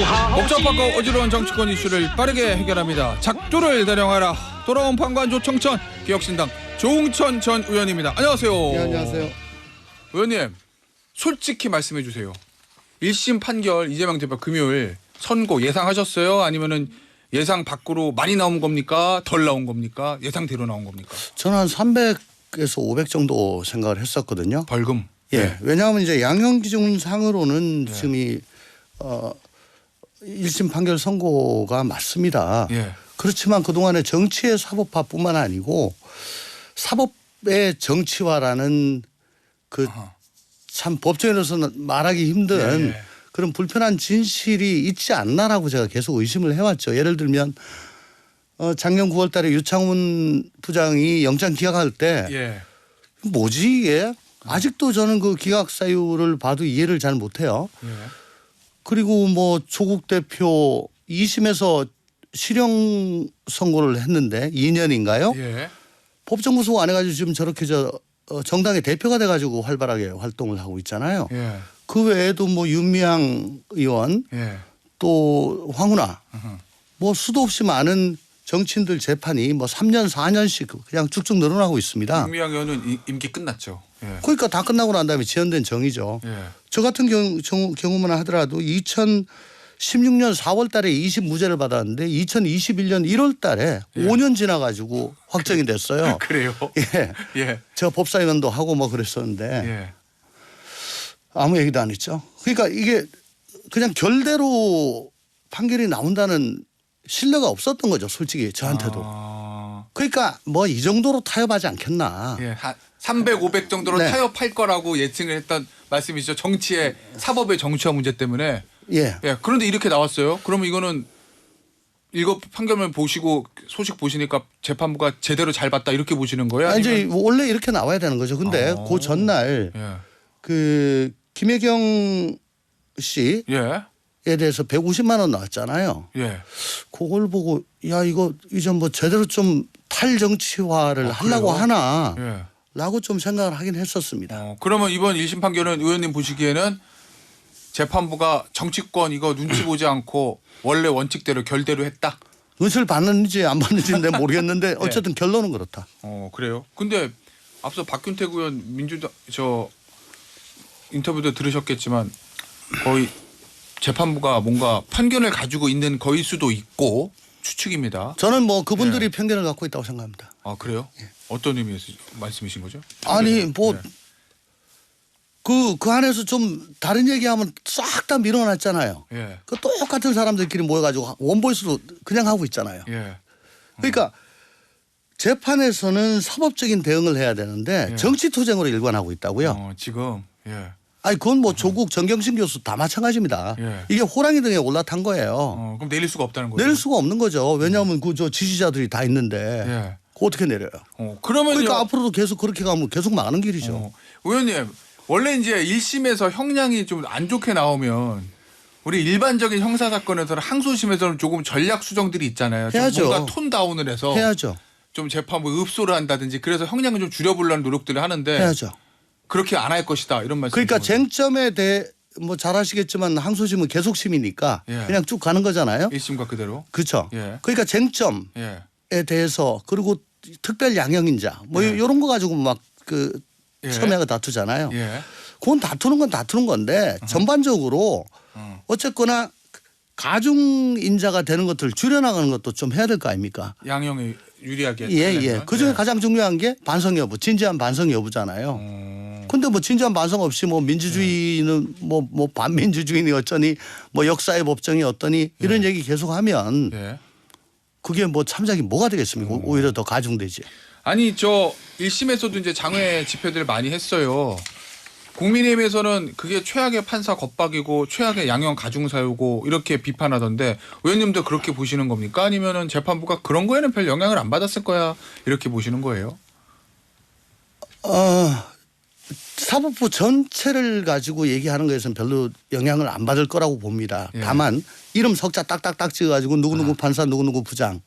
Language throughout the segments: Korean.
복잡하고 어지러운 정치권 이슈를 빠르게 해결합니다. 작두를 대령하라. 돌아온 판관 조청천 개혁신당 조응천 전 의원입니다. 안녕하세요. 네, 안녕하세요. 의원님, 솔직히 말씀해 주세요. 1심 판결 이재명 대표 금요일 선고 예상하셨어요? 아니면은 예상 밖으로 많이 나온 겁니까? 덜 나온 겁니까? 예상대로 나온 겁니까? 저는 한 300에서 500 정도 생각을 했었거든요. 벌금. 예. 네. 왜냐하면 이제 양형기준상으로는 네. 지금 이 1심 판결 선고가 맞습니다. 예. 그렇지만 그동안의 정치의 사법화뿐만 아니고 사법의 정치화라는 그 참 법정에서는 말하기 힘든 예. 그런 불편한 진실이 있지 않나라고 제가 계속 의심을 해왔죠. 예를 들면 작년 9월 달에 유창훈 부장이 영장 기각할 때 예. 뭐지 이게? 아직도 저는 그 기각 사유를 봐도 이해를 잘 못해요. 예. 그리고 뭐 조국 대표 2심에서 실형 선고를 했는데 2년인가요? 예. 법정 구속 안 해가지고 지금 저렇게 정당의 대표가 돼가지고 활발하게 활동을 하고 있잖아요. 예. 그 외에도 뭐 윤미향 의원 예. 또 황운하 으흠. 뭐 수도 없이 많은 정치인들 재판이 뭐 3년 4년씩 그냥 쭉쭉 늘어나고 있습니다. 윤미향 의원은 임기 끝났죠. 예. 그러니까 다 끝나고 난 다음에 지연된 정이죠. 예. 저 같은 경우만 하더라도 2016년 4월 달에 2심 무죄를 받았는데 2021년 1월 달에 예. 5년 지나가지고 확정이 됐어요. 그래요? 예. 예. 제가 법사위원도 하고 뭐 그랬었는데 예. 아무 얘기도 안 했죠. 그러니까 이게 그냥 결대로 판결이 나온다는 신뢰가 없었던 거죠. 솔직히 저한테도. 그러니까 뭐 이 정도로 타협하지 않겠나. 예. 한 300, 500 정도로 네. 타협할 거라고 예측을 했던 말씀이시죠. 정치의 사법의 정치화 문제 때문에. 예. 예. 그런데 이렇게 나왔어요. 그러면 이거는 이거 판결문 보시고 소식 보시니까 재판부가 제대로 잘 봤다 이렇게 보시는 거예요? 아니, 아니면? 이제 원래 이렇게 나와야 되는 거죠. 근데 그 전날 예. 그 김혜경 씨에 예. 대해서 150만 원 나왔잖아요. 예. 그걸 보고 야 이거 이제 뭐 제대로 좀 탈정치화를 하려고 그래요? 하나 예. 라고 좀 생각을 하긴 했었습니다. 그러면 이번 1심 판결은 의원님 보시기에는 재판부가 정치권 이거 눈치 보지 않고 원래 원칙대로 결대로 했다? 눈치를 받는지 안 받는지는 내가 모르겠는데 어쨌든 결론은 그렇다. 그래요? 근데 앞서 박균택 의원 민주당 인터뷰도 들으셨겠지만 거의 재판부가 뭔가 편견을 가지고 있는 거일 수도 있고 추측입니다. 저는 뭐 그분들이 예. 편견을 갖고 있다고 생각합니다. 아 그래요? 어떤 의미에서 말씀이신 거죠? 아니 뭐 네. 그 안에서 좀 다른 얘기하면 싹 다 밀어놨잖아요. 예. 그 똑같은 사람들끼리 모여가지고 원보이스로 그냥 하고 있잖아요. 예. 그러니까 재판에서는 사법적인 대응을 해야 되는데 예. 정치 투쟁으로 일관하고 있다고요. 지금 예. 아니 그건 뭐 조국 정경심 교수 다 마찬가지입니다. 예. 이게 호랑이 등에 올라탄 거예요. 그럼 내릴 수가 없다는 거죠? 내릴 수가 없는 거죠. 왜냐하면 그 저 지지자들이 다 있는데 예. 그거 어떻게 내려요? 그러면요. 그러니까 앞으로도 계속 그렇게 가면 계속 망하는 길이죠. 의원님 원래 이제 1심에서 형량이 좀 안 좋게 나오면 우리 일반적인 형사 사건에서는 항소심에서는 조금 전략 수정들이 있잖아요. 좀 해야죠. 뭔가 톤 다운을 해서 해야죠. 좀 재판부 읍소를 한다든지 그래서 형량을 좀 줄여보려는 노력들을 하는데 해야죠. 그렇게 안 할 것이다 이런 말씀. 그러니까 쟁점에 대해 뭐 잘 아시겠지만 항소심은 계속심이니까 예. 그냥 쭉 가는 거잖아요. 1심과 그대로. 그렇죠. 예. 그러니까 쟁점에 예. 대해서 그리고 특별 양형인자 뭐 예. 이런 거 가지고 막 그 예. 첨예하게 다투잖아요. 예. 그건 다투는 건 다투는 건데 전반적으로 어쨌거나 가중인자가 되는 것들을 줄여나가는 것도 좀 해야 될 거 아닙니까? 양형이 유리하게. 예. 그중에 예. 가장 중요한 게 반성 여부, 진지한 반성 여부잖아요. 근데 뭐 진지한 반성 없이 뭐 민주주의는 뭐 반민주주의니 어쩌니 뭐 역사의 법정이 어떠니 이런 얘기 계속하면 예. 그게 뭐 참작이 뭐가 되겠습니까? 오히려 더 가중되지. 아니 저 1심에서도 이제 장외 집회들 많이 했어요. 국민의힘에서는 그게 최악의 판사 겁박이고 최악의 양형 가중사유고 이렇게 비판하던데 의원님도 그렇게 보시는 겁니까? 아니면은 재판부가 그런 거에는 별 영향을 안 받았을 거야 이렇게 보시는 거예요? 사법부 전체를 가지고 얘기하는 것에서는 별로 영향을 안 받을 거라고 봅니다. 예. 다만 이름 석자 딱딱딱 찍어가지고 누구누구 판사 누구누구 부장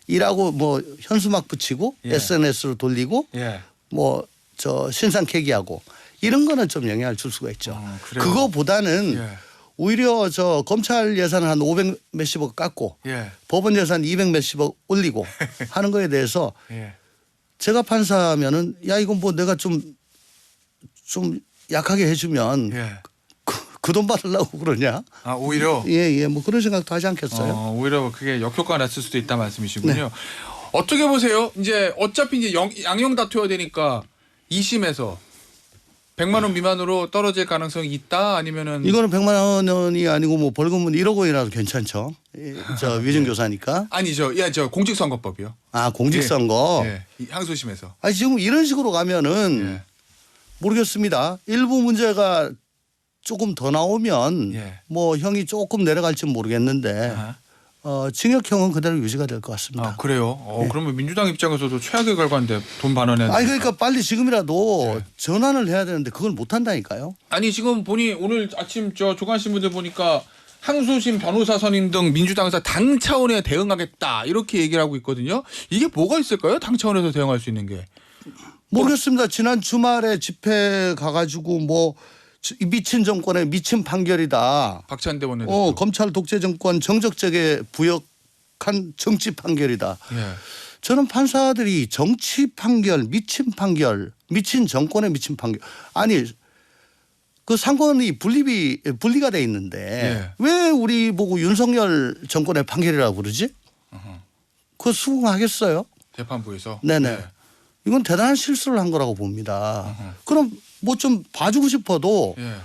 이라고 뭐 현수막 붙이고 예. SNS로 돌리고 예. 뭐 저 신상 계기하고 이런 거는 좀 영향을 줄 수가 있죠. 그래요? 그거보다는 예. 오히려 저 검찰 예산을 한 500 몇십억 깎고 예. 법원 예산 200 몇십억 올리고 하는 거에 대해서 예. 제가 판사면은 야 이건 뭐 내가 좀 약하게 해주면 예. 그 돈 받으려고 그러냐? 아 오히려 예, 뭐 그런 생각도 하지 않겠어요? 오히려 그게 역효과가 났을 수도 있다 말씀이시군요. 네. 어떻게 보세요? 이제 어차피 이제 양형 다투어야 되니까 2심에서 100만 원 미만으로 떨어질 가능성이 있다 아니면은 이거는 100만 원이 아니고 뭐 벌금은 1억 원이라도 괜찮죠. 저 위증교사니까. 아니죠. 저 공직선거법이요. 아 공직선거. 예. 항소심에서. 아니 지금 이런 식으로 가면은 예. 모르겠습니다. 일부 문제가 조금 더 나오면 예. 뭐 형이 조금 내려갈지 모르겠는데 아하. 징역형은 그대로 유지가 될 것 같습니다. 아 그래요? 그러면 민주당 입장에서도 최악의 결과인데 돈 반환해. 아니 그러니까 빨리 지금이라도 예. 전환을 해야 되는데 그걸 못 한다니까요. 아니 지금 보니 오늘 아침 저 조간 신문들 보니까 항소심 변호사 선임 등 민주당에서 당 차원에 대응하겠다 이렇게 얘기를 하고 있거든요. 이게 뭐가 있을까요? 당 차원에서 대응할 수 있는 게. 모르겠습니다. 지난 주말에 집회 가가지고 뭐 미친 정권의 미친 판결이다. 박찬대 원내대표. 검찰 독재 정권 정적제게 부역한 정치 판결이다. 예. 저는 판사들이 정치 판결, 미친 정권의 미친 판결. 아니 그 상권이 분리가 돼 있는데 예. 왜 우리 보고 윤석열 정권의 판결이라고 그러지? 그거 수긍하겠어요? 재판부에서. 네네. 예. 이건 대단한 실수를 한 거라고 봅니다. 그럼 뭐 좀 봐주고 싶어도 예.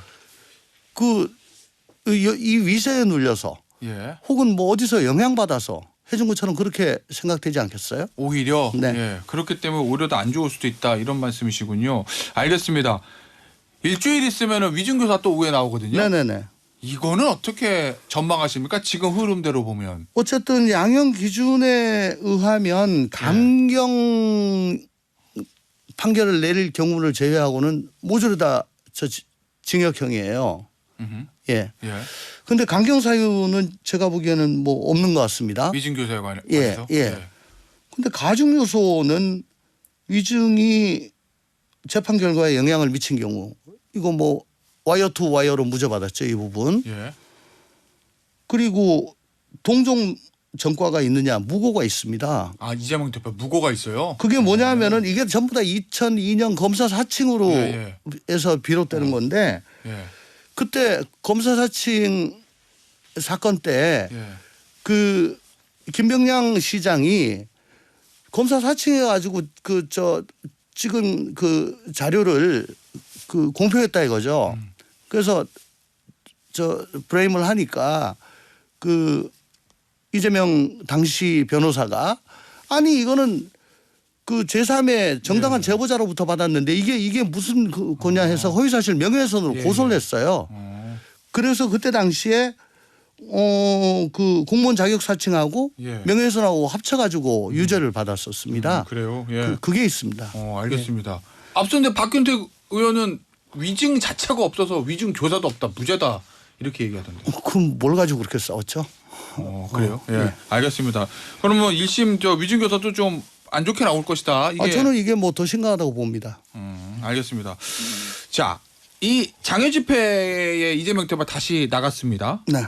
이 위세에 눌려서 예. 혹은 뭐 어디서 영향받아서 해준 것처럼 그렇게 생각되지 않겠어요? 오히려 네. 예. 그렇기 때문에 오히려 더 안 좋을 수도 있다 이런 말씀이시군요. 알겠습니다. 일주일 있으면 위증교사 또 오후에 나오거든요. 네네네. 이거는 어떻게 전망하십니까? 지금 흐름대로 보면. 어쨌든 양형 기준에 의하면 감경 판결을 내릴 경우를 제외하고는 모조리 다 징역형이에요. 예. 예. 근데 강경 사유는 제가 보기에는 뭐 없는 것 같습니다. 위증교사에 관해서. 예. 근데 가중 요소는 위증이 재판 결과에 영향을 미친 경우 이거 뭐 와이어 투 와이어로 무죄받았죠 이 부분. 예. 그리고 동종 전과가 있느냐 무고가 있습니다. 아 이재명 대표 무고가 있어요. 그게 뭐냐면은 이게 전부 다 2002년 검사 사칭으로 예. 해서 비롯되는 건데 예. 그때 검사 사칭 사건 때 예. 그 김병량 시장이 검사 사칭해 가지고 찍은 그 자료를 공표했다 이거죠. 그래서 브레임을 하니까 이재명 당시 변호사가 아니 이거는 그 제3의 정당한 제보자로부터 받았는데 이게 무슨 거냐 해서 허위사실 명예훼손으로 고소를 했어요. 그래서 그때 당시에 그 공무원 자격 사칭하고 명예훼손하고 합쳐가지고 유죄를 받았었습니다. 그래요. 예. 그게 있습니다. 알겠습니다. 앞선데 박균택 의원은 위증 자체가 없어서 위증 교사도 없다, 무죄다 이렇게 얘기하던데. 그럼 뭘 가지고 그렇게 싸웠죠? 그래요? 예. 알겠습니다. 그러면 1심 위증 교사도 좀 안 좋게 나올 것이다. 이게 저는 이게 뭐 더 심각하다고 봅니다. 알겠습니다. 자, 이 장외 집회에 이재명 대표 다시 나갔습니다. 네.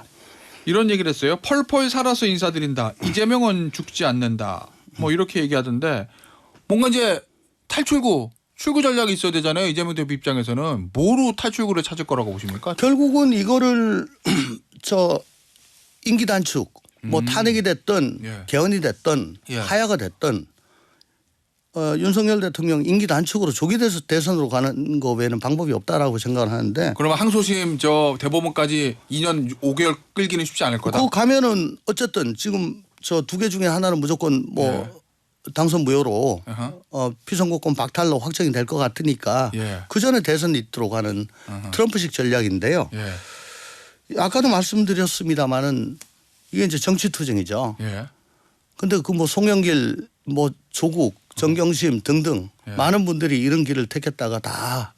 이런 얘기를 했어요. 펄펄 살아서 인사드린다. 이재명은 죽지 않는다. 뭐 이렇게 얘기하던데 뭔가 이제 출구 전략이 있어야 되잖아요. 이재명 대표 입장에서는 뭐로 탈출구를 찾을 거라고 보십니까? 결국은 이거를 임기 단축 뭐 탄핵이 됐든 개헌이 됐든 하야가 됐든 윤석열 대통령 임기 단축으로 조기 대선으로 가는 거 외에는 방법이 없다라고 생각을 하는데 그러면 항소심 대법원까지 2년 5개월 끌기는 쉽지 않을 거다. 그거 가면은 어쨌든 지금 두 개 중에 하나는 무조건 당선 무효로 피선거권 박탈로 확정이 될 것 같으니까 그 전에 대선 있도록 하는 트럼프식 전략인데요. 아까도 말씀드렸습니다마는 이게 이제 정치 투쟁이죠. 근데 송영길 조국 정경심 등등 많은 분들이 이런 길을 택했다가 다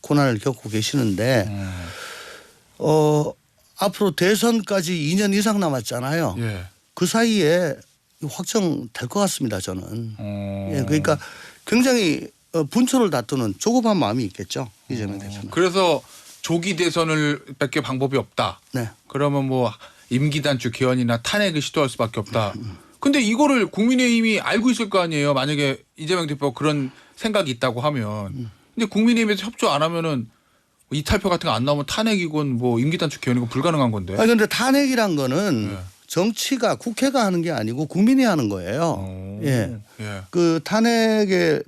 고난을 겪고 계시는데 앞으로 대선까지 2년 이상 남았잖아요. 그 사이에 확정될 것 같습니다. 저는. 그러니까 굉장히 분초를 다투는 조급한 마음이 있겠죠. 이재명 대표는. 그래서 조기 대선을 밖에 방법이 없다. 네. 그러면 뭐 임기 단축 개헌이나 탄핵을 시도할 수밖에 없다. 근데 이거를 국민의힘이 알고 있을 거 아니에요. 만약에 이재명 대표가 그런 생각이 있다고 하면. 근데 국민의힘에서 협조 안 하면은 이탈표 같은 거 안 나오면 탄핵이건 뭐 임기 단축 개헌이건 불가능한 건데. 아니 근데 탄핵이란 거는 네. 정치가 국회가 하는 게 아니고 국민이 하는 거예요. 예. 예. 그 탄핵에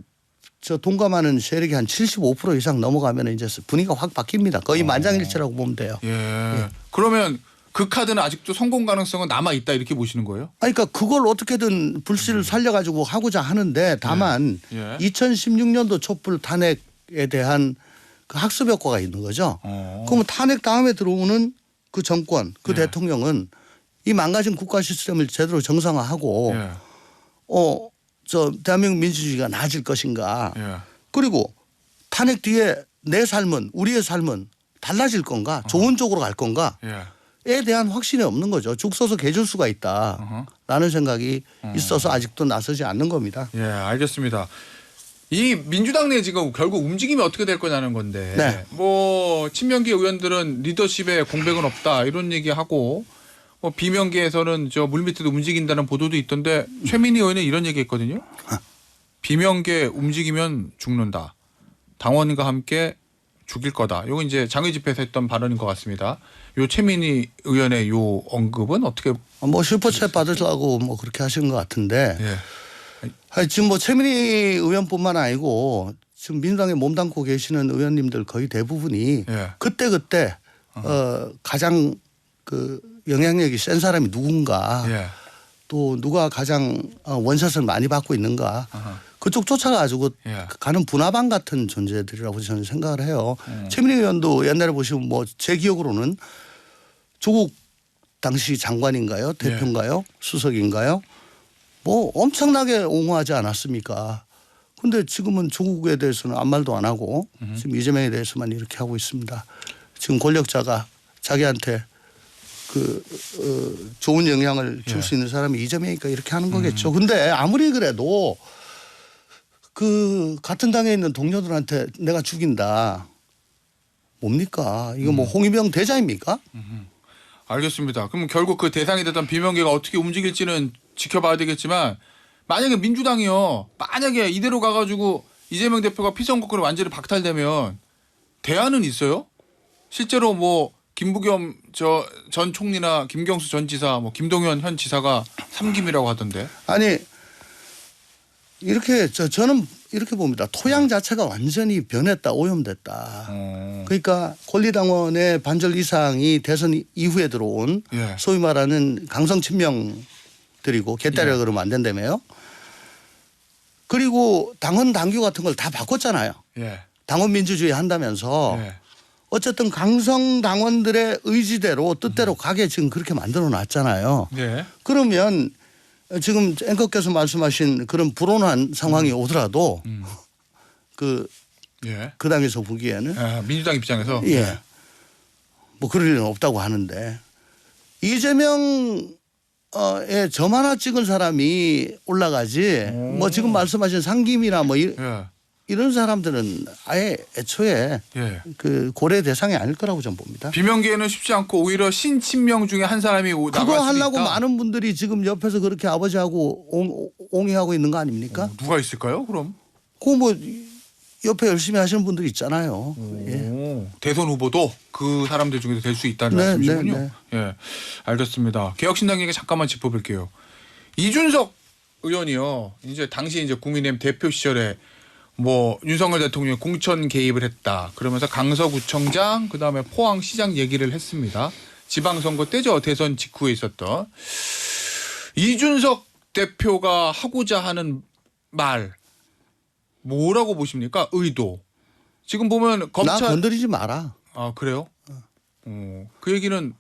저 동감하는 세력이 한 75% 이상 넘어가면 이제 분위기가 확 바뀝니다. 거의 만장일치라고 보면 돼요. 예. 그러면 그 카드는 아직도 성공 가능성은 남아 있다 이렇게 보시는 거예요? 아니, 그러니까 그걸 어떻게든 불씨를 살려가지고 하고자 하는데 다만 예. 2016년도 촛불 탄핵에 대한 그 학습 효과가 있는 거죠. 그러면 탄핵 다음에 들어오는 그 정권, 그 예. 대통령은 이 망가진 국가 시스템을 제대로 정상화하고 예. 저 대한민국 민주주의가 나아질 것인가. 예. 그리고 탄핵 뒤에 내 삶은 우리의 삶은 달라질 건가, 좋은 쪽으로 갈 건가. 예. 에 대한 확신이 없는 거죠. 죽 서서 개줄 수가 있다라는 생각이 있어서 아직도 나서지 않는 겁니다. 예, 알겠습니다. 이 민주당 내 지금 결국 움직임이 어떻게 될 거냐는 건데 네. 뭐 친명계 의원들은 리더십에 공백은 없다 이런 얘기하고 뭐 비명계에서는 저 물밑에도 움직인다는 보도도 있던데 최민희 의원은 이런 얘기했거든요. 비명계 움직이면 죽는다. 당원과 함께 죽일 거다. 이거 이제 장외 집회에서 했던 발언인 것 같습니다. 요 최민희 의원의 요 언급은 어떻게? 뭐 슈퍼챗 받으려고 뭐 그렇게 하시는 것 같은데 예. 지금 뭐 최민희 의원뿐만 아니고 지금 민주당에 몸담고 계시는 의원님들 거의 대부분이 예. 그때 가장 그 영향력이 센 사람이 누군가 예. 또 누가 가장 원샷을 많이 받고 있는가 아하. 그쪽 쫓아가지고 예. 가는 분화방 같은 존재들이라고 저는 생각을 해요. 최민희 의원도 옛날에 보시면 뭐 제 기억으로는 조국 당시 장관인가요? 대표인가요? 수석인가요? 뭐 엄청나게 옹호하지 않았습니까? 근데 지금은 조국에 대해서는 아무 말도 안 하고 지금 이재명에 대해서만 이렇게 하고 있습니다. 지금 권력자가 자기한테 좋은 영향을 줄 수 있는 사람이 이재명이니까 이렇게 하는 거겠죠. 근데 아무리 그래도 그 같은 당에 있는 동료들한테 내가 죽인다. 뭡니까? 이거 뭐 홍위병 대자입니까? 알겠습니다. 그럼 결국 그 대상이 됐던 비명계가 어떻게 움직일지는 지켜봐야 되겠지만 만약에 민주당이요. 만약에 이대로 가가지고 이재명 대표가 피선거권이 완전히 박탈되면 대안은 있어요? 실제로 뭐 김부겸 전 총리나 김경수 전 지사, 뭐 김동연 현 지사가 삼김이라고 하던데. 아니 이렇게 저는 이렇게 봅니다. 토양 자체가 완전히 변했다, 오염됐다. 그러니까 권리당원의 반절 이상이 대선 이후에 들어온 예. 소위 말하는 강성 친명들이고 개딸이라 그러면 안 된다며요. 그리고 당헌 당규 같은 걸 다 바꿨잖아요. 예. 당원 민주주의 한다면서 예. 어쨌든 강성 당원들의 의지대로 뜻대로 가게 지금 그렇게 만들어 놨잖아요. 예. 그러면 지금 앵커께서 말씀하신 그런 불온한 상황이 오더라도 그 예. 당에서 보기에는 아, 민주당 입장에서 예. 뭐 그럴 일은 없다고 하는데 이재명의 점 하나 찍은 사람이 올라가지 뭐 지금 말씀하신 상김이나 뭐 예. 이런 사람들은 아예 애초에 예. 그 고려 대상이 아닐 거라고 저는 봅니다. 비명계는 쉽지 않고 오히려 신친명 중에 한 사람이 나갈 수도 그거 하려고 있다. 많은 분들이 지금 옆에서 그렇게 아버지하고 옹이하고 있는 거 아닙니까? 누가 있을까요? 그럼 그 뭐 옆에 열심히 하시는 분들 있잖아요. 예. 오, 대선 후보도 그 사람들 중에서 될 수 있다는 네, 말씀이시군요. 네, 예, 알겠습니다. 개혁신당 얘기 잠깐만 짚어볼게요. 이준석 의원이요. 이제 당시 이제 국민의힘 대표 시절에 뭐 윤석열 대통령이 공천 개입을 했다. 그러면서 강서구청장 그다음에 포항시장 얘기를 했습니다. 지방선거 때죠. 대선 직후에 있었던 이준석 대표가 하고자 하는 말 뭐라고 보십니까? 의도. 지금 보면 나 검찰 건드리지 마라. 아 그래요? 그 얘기는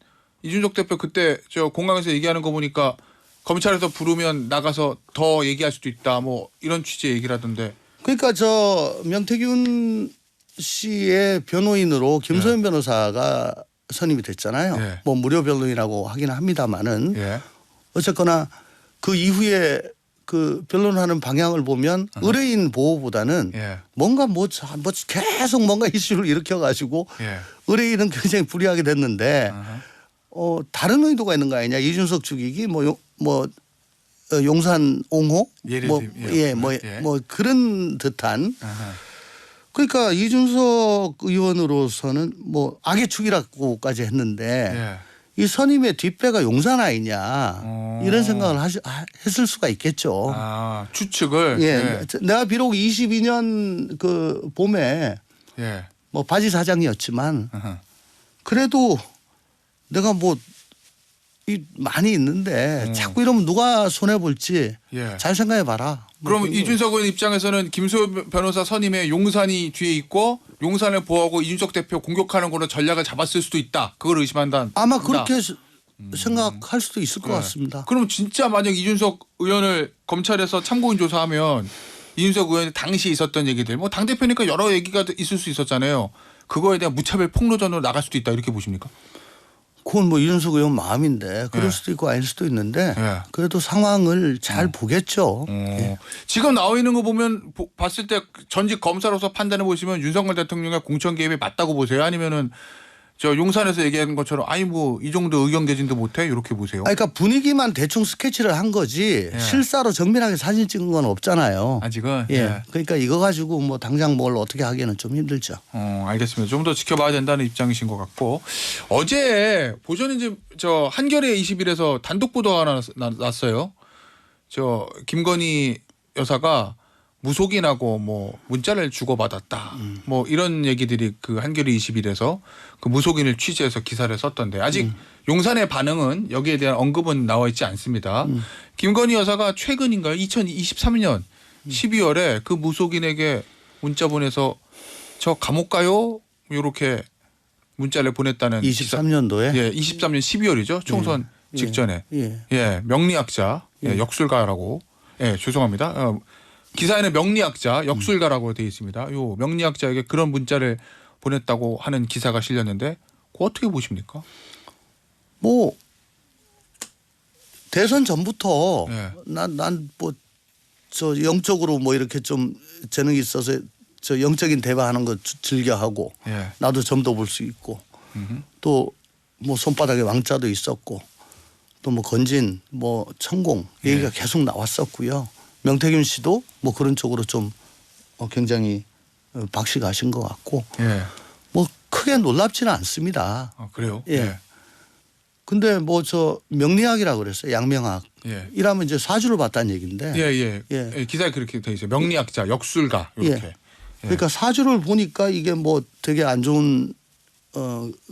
이준석 대표 그때 저 공항에서 얘기하는 거 보니까 검찰에서 부르면 나가서 더 얘기할 수도 있다. 뭐 이런 취지의 얘기를 하던데. 그러니까 저 명태균 씨의 변호인으로 김소연 변호사가 선임이 됐잖아요. 예. 뭐 무료 변호인이라고 하긴 합니다만은 예. 어쨌거나 그 이후에 그 변론하는 방향을 보면 의뢰인 보호보다는 예. 뭔가 뭐 계속 뭔가 이슈를 일으켜가지고 예. 의뢰인은 굉장히 불리하게 됐는데 다른 의도가 있는 거 아니냐. 이준석 죽이기 용산 옹호 뭐 그런 듯한 아하. 그러니까 이준석 의원으로서는 뭐 악의 축이라고까지 했는데 예. 이 선임의 뒷배가 용산 아니냐 이런 생각을 했을 수가 있겠죠. 아, 추측을. 예. 내가 비록 22년 그 봄에 예. 뭐 바지 사장이었지만 아하. 그래도 내가 뭐 많이 있는데 자꾸 이러면 누가 손해 볼지 예. 잘 생각해 봐라. 그럼 이준석 의원 입장에서는 김소연 변호사 선임에 용산이 뒤에 있고 용산을 보호하고 이준석 대표 공격하는 걸로 전략을 잡았을 수도 있다. 그걸 의심한다. 아마 그렇게 생각할 수도 있을 것 같습니다. 그럼 진짜 만약 이준석 의원을 검찰에서 참고인 조사하면 이준석 의원이 당시 있었던 얘기들 뭐 당대표니까 여러 얘기가 있을 수 있었잖아요. 그거에 대한 무차별 폭로전으로 나갈 수도 있다 이렇게 보십니까? 그건 뭐 이준석 의원 마음인데 그럴 예. 수도 있고 아닐 수도 있는데 예. 그래도 상황을 잘 보겠죠. 예. 지금 나와 있는 거 보면 봤을 때 전직 검사로서 판단해 보시면 윤석열 대통령의 공천 개입이 맞다고 보세요? 아니면은 저 용산에서 얘기하는 것처럼 아니 뭐 이 정도 의견 개진도 못해 이렇게 보세요? 그러니까 분위기만 대충 스케치를 한 거지 예. 실사로 정밀하게 사진 찍은 건 없잖아요. 아직은. 예. 그러니까 이거 가지고 뭐 당장 뭘 어떻게 하기에는 좀 힘들죠. 알겠습니다. 좀 더 지켜봐야 된다는 입장이신 것 같고 어제 보전인 저 한겨레 20일에서 단독 보도가 하나 났어요. 저 김건희 여사가 무속인하고 뭐 문자를 주고받았다. 뭐 이런 얘기들이 그 한겨레 20일에서 그 무속인을 취재해서 기사를 썼던데 아직 용산의 반응은 여기에 대한 언급은 나와 있지 않습니다. 김건희 여사가 최근인가요? 2023년 12월에 그 무속인에게 문자 보내서 저 감옥 가요? 이렇게 문자를 보냈다는 23년도에 예, 23년 12월이죠. 총선 직전에. 예, 명리학자, 예, 역술가라고. 예, 죄송합니다. 기사에는 명리학자, 역술가라고 되어 있습니다. 요 명리학자에게 그런 문자를 보냈다고 하는 기사가 실렸는데 그거 어떻게 보십니까? 뭐 대선 전부터 예. 난 뭐 저 영적으로 뭐 이렇게 좀 재능이 있어서 저 영적인 대화하는 거 즐겨하고 예. 나도 점도 볼 수 있고 또 뭐 손바닥에 왕자도 있었고 또 뭐 건진 뭐 천공 얘기가 계속 나왔었고요. 명태균 씨도 뭐 그런 쪽으로 좀 굉장히 박식하신 것 같고 예. 뭐 크게 놀랍지는 않습니다. 아, 그래요? 예. 근데 뭐 저 명리학이라고 그랬어요. 양명학. 예. 이라면 이제 사주를 봤다는 얘기인데. 예. 예, 기사에 그렇게 돼 있어요. 명리학자, 역술가 이렇게. 예. 그러니까 사주를 보니까 이게 뭐 되게 안 좋은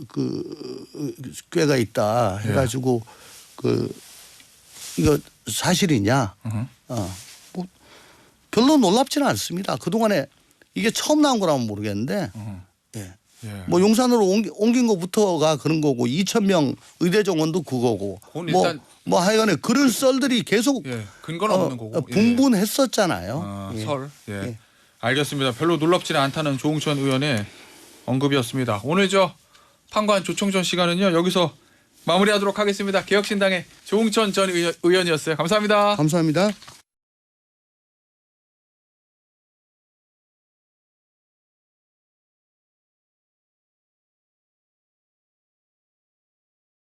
그 꾀가 있다 해가지고 그 이거 사실이냐? 뭐 별로 놀랍지는 않습니다. 그 동안에 이게 처음 나온 거라면 모르겠는데. 예. 뭐 용산으로 옮긴 것부터가 그런 거고 2,000명 의대 정원도 그거고 뭐 하여간에 그런 썰들이 계속 근거는 없는 거고 분분했었잖아요. 설. 예. 알겠습니다. 별로 놀랍지는 않다는 조홍천 의원의 언급이었습니다. 오늘 저 판관 조청전 시간은요 여기서 마무리하도록 하겠습니다. 개혁신당의 조홍천 전 의원이었어요. 감사합니다. 감사합니다.